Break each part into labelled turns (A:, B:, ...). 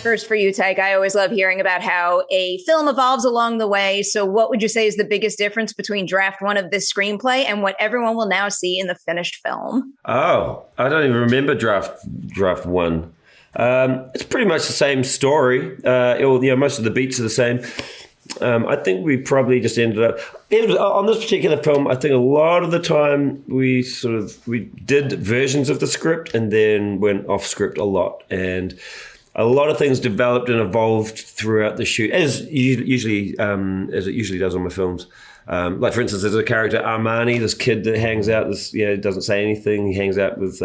A: First for you, Taika, I always love hearing about how a film evolves along the way. So what would you say is the biggest difference between draft one of this screenplay and what everyone will now see in the finished film?
B: Oh, I don't even remember draft one. It's pretty much the same story. Most of the beats are the same. I think we probably just ended up on this particular film. I think a lot of the time we did versions of the script and then went off script a lot, and a lot of things developed and evolved throughout the shoot, as it usually does on my films. Like for instance, there's a character Armani, this kid that hangs out. Doesn't say anything. He hangs out with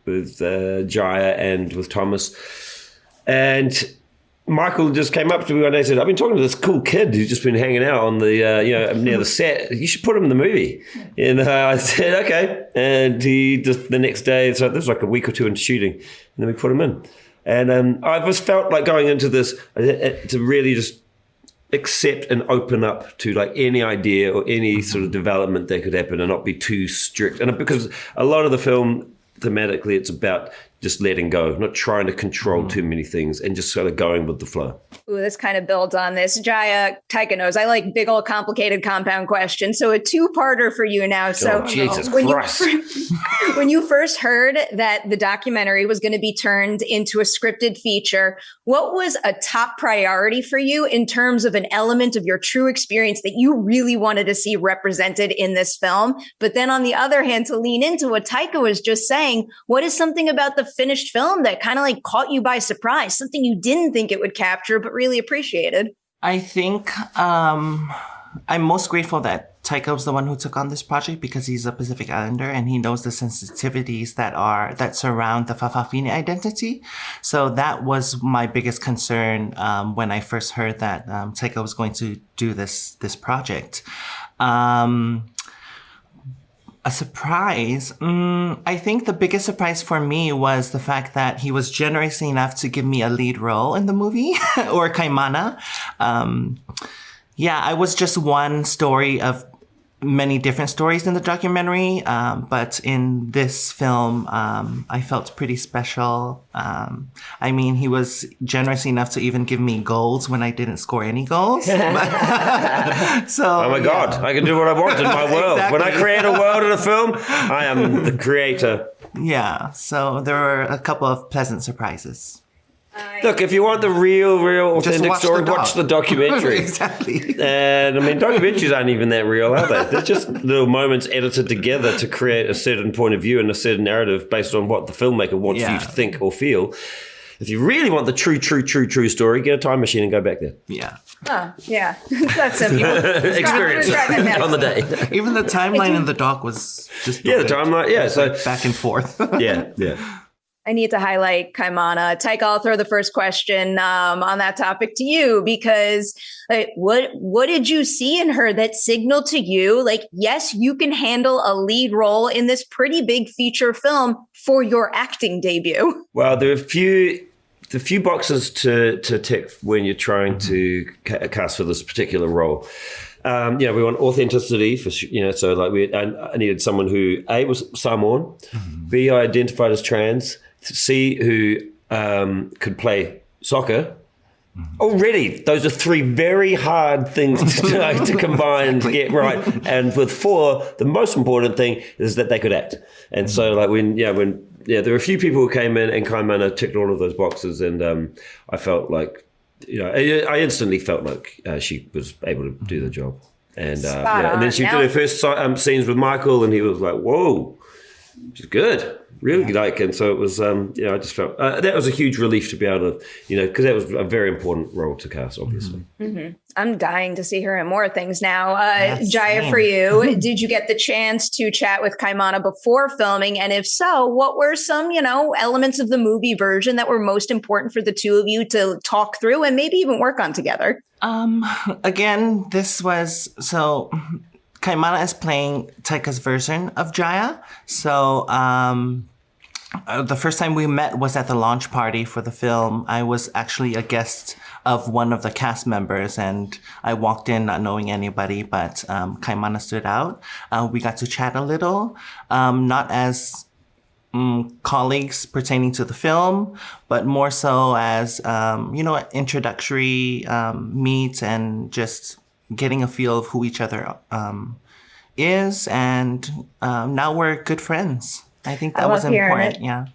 B: Jaiyah and with Thomas, and Michael just came up to me one day and said, "I've been talking to this cool kid who's just been hanging out on the near the set. You should put him in the movie." And I said, "Okay." And he just the next day, so this was like a week or two into shooting, and then we put him in. And I just felt like going into this to really just accept and open up to like any idea or any sort of development that could happen and not be too strict. And because a lot of the film, thematically, it's about just letting go, not trying to control too many things and just sort of going with the flow.
A: Ooh, this kind of builds on this. Jaiyah, Taika knows I like big old complicated compound questions. So a two-parter for you now. So
B: Jesus Christ.
A: When you first heard that the documentary was going to be turned into a scripted feature, what was a top priority for you in terms of an element of your true experience that you really wanted to see represented in this film? But then on the other hand, to lean into what Taika was just saying, what is something about the finished film that kind of like caught you by surprise, something you didn't think it would capture but really appreciated?
C: I think I'm most grateful that Taika was the one who took on this project because he's a Pacific Islander and he knows the sensitivities that surround the Fa'afafine identity. So that was my biggest concern when I first heard that Taika was going to do this project. A surprise? I think the biggest surprise for me was the fact that he was generous enough to give me a lead role in the movie, or Kaimana. I was just one story of many different stories in the documentary, but in this film, I felt pretty special. He was generous enough to even give me goals when I didn't score any goals. Oh
B: my God, I can do what I want in my world. Exactly. When I create a world in a film, I am the creator.
C: Yeah, so there were a couple of pleasant surprises.
B: Look, if you want the real authentic story, watch the documentary.
C: Exactly.
B: And documentaries aren't even that real, are they? They're just little moments edited together to create a certain point of view and a certain narrative based on what the filmmaker wants you to think or feel. If you really want the true story, get a time machine and go back there.
C: Yeah.
A: Oh, yeah. That's simple.
B: Experience on the day.
C: Even the timeline in the doc was just...
B: the timeline,
C: so back and forth.
B: Yeah.
A: I need to highlight Kaimana. Taika, I'll throw the first question on that topic to you because what did you see in her that signaled to you, like, yes, you can handle a lead role in this pretty big feature film for your acting debut? Well,
B: there are a few boxes to tick when you're trying to cast for this particular role. We want authenticity for, so like I needed someone who A, was Samoan, B, identified as trans, C, who could play soccer. Already, those are three very hard things to combine to get right. And with 4, the most important thing is that they could act. And so like there were a few people who came in and Kaimana ticked all of those boxes, and I felt like, I instantly felt like she was able to do the job. And and then she did her first scenes with Michael, and he was like, whoa, she's good. Really like, and so it was, I just felt that was a huge relief to be able to, because that was a very important role to cast, obviously.
A: Mm-hmm. I'm dying to see her in more things now. Jaiyah, for you, did you get the chance to chat with Kaimana before filming? And if so, what were some, elements of the movie version that were most important for the two of you to talk through and maybe even work on together?
C: Again, Kaimana is playing Taika's version of Jaiyah. So the first time we met was at the launch party for the film. I was actually a guest of one of the cast members, and I walked in not knowing anybody, but Kaimana stood out. We got to chat a little, not as colleagues pertaining to the film, but more so as, introductory meet and just getting a feel of who each other is. And now we're good friends. I think that was important. Yeah.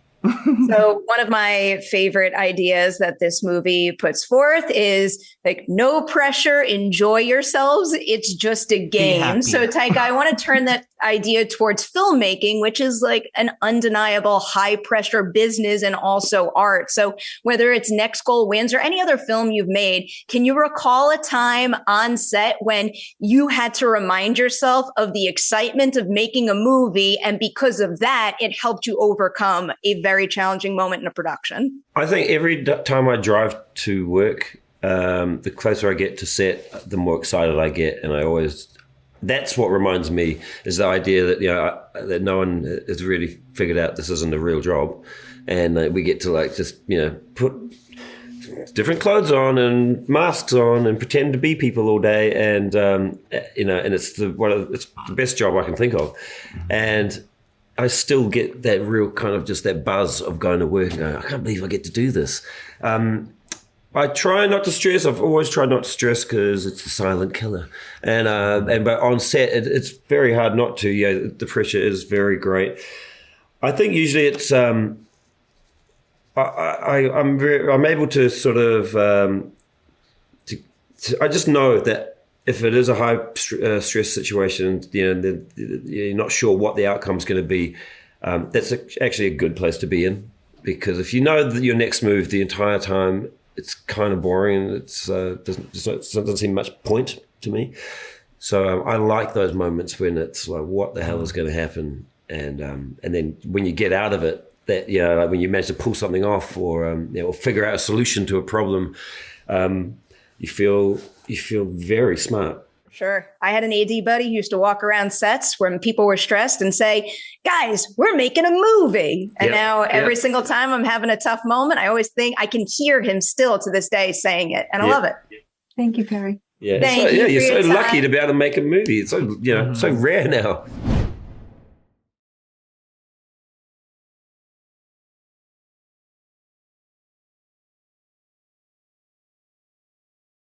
A: So one of my favorite ideas that this movie puts forth is like, no pressure, enjoy yourselves. It's just a game. So Taika, I want to turn that idea towards filmmaking, which is like an undeniable high pressure business and also art. So whether it's Next Goal Wins or any other film you've made, can you recall a time on set when you had to remind yourself of the excitement of making a movie, and because of that, it helped you overcome a very challenging moment in a production?
B: I think every time I drive to work, the closer I get to set, the more excited I get, and that's what reminds me, is the idea that that no one has really figured out this isn't a real job, and we get to just put different clothes on and masks on and pretend to be people all day, and and it's the best job I can think of, and I still get that real kind of just that buzz of going to work and going, I can't believe I get to do this. I try not to stress. I've always tried not to stress because it's the silent killer. But on set, it's very hard not to. Yeah, the pressure is very great. I think usually it's I'm able to sort of I just know that if it is a high stress situation, you're not sure what the outcome is going to be. That's actually a good place to be in, because if you know that your next move the entire time, it's kind of boring. It doesn't seem much point to me. So I like those moments when it's like, what the hell is going to happen? And then when you get out of it, that like when you manage to pull something off or figure out a solution to a problem, you feel very smart.
A: Sure. I had an AD buddy who used to walk around sets when people were stressed and say, guys, we're making a movie. And now every single time I'm having a tough moment, I always think I can hear him still to this day saying it. And I love it.
D: Thank you, Perry.
B: Yeah. You're so lucky to be able to make a movie. It's so, so rare now.